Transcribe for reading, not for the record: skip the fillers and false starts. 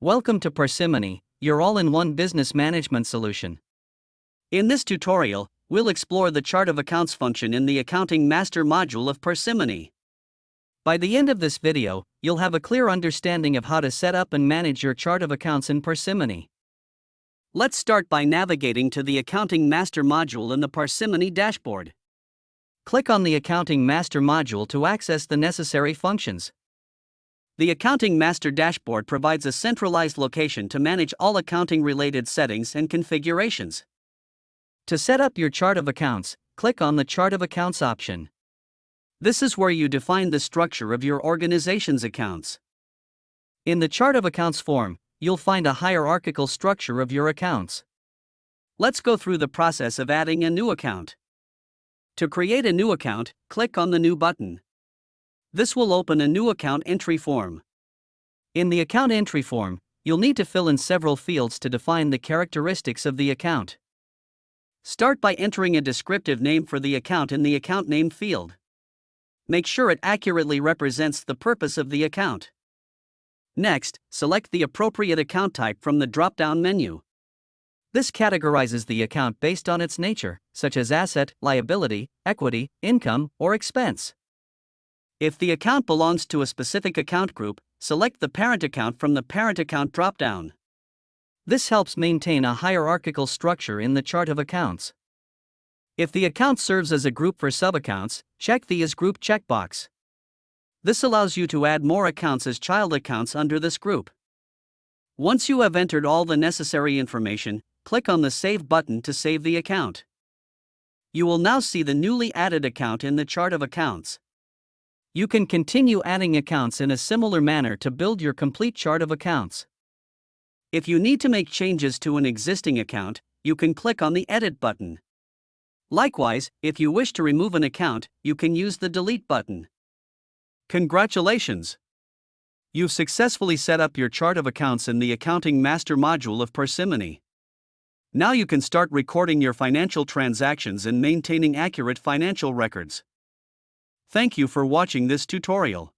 Welcome to Parsimony, your all-in-one business management solution. In this tutorial, we'll explore the chart of accounts function in the Accounting Master module of Parsimony. By the end of this video, you'll have a clear understanding of how to set up and manage your chart of accounts in Parsimony. Let's start by navigating to the Accounting Master module in the Parsimony dashboard. Click on the Accounting Master module to access the necessary functions. The Accounting Master dashboard provides a centralized location to manage all accounting-related settings and configurations. To set up your chart of accounts, click on the Chart of Accounts option. This is where you define the structure of your organization's accounts. In the Chart of Accounts form, you'll find a hierarchical structure of your accounts. Let's go through the process of adding a new account. To create a new account, click on the New button. This will open a new account entry form. In the account entry form, you'll need to fill in several fields to define the characteristics of the account. Start by entering a descriptive name for the account in the Account Name field. Make sure it accurately represents the purpose of the account. Next, select the appropriate account type from the drop-down menu. This categorizes the account based on its nature, such as asset, liability, equity, income, or expense. If the account belongs to a specific account group, select the parent account from the Parent Account drop-down. This helps maintain a hierarchical structure in the chart of accounts. If the account serves as a group for sub-accounts, check the As Group checkbox. This allows you to add more accounts as child accounts under this group. Once you have entered all the necessary information, click on the Save button to save the account. You will now see the newly added account in the chart of accounts. You can continue adding accounts in a similar manner to build your complete chart of accounts. If you need to make changes to an existing account, you can click on the Edit button. Likewise, if you wish to remove an account, you can use the Delete button. Congratulations! You've successfully set up your chart of accounts in the Accounting Master module of Parsimony. Now you can start recording your financial transactions and maintaining accurate financial records. Thank you for watching this tutorial.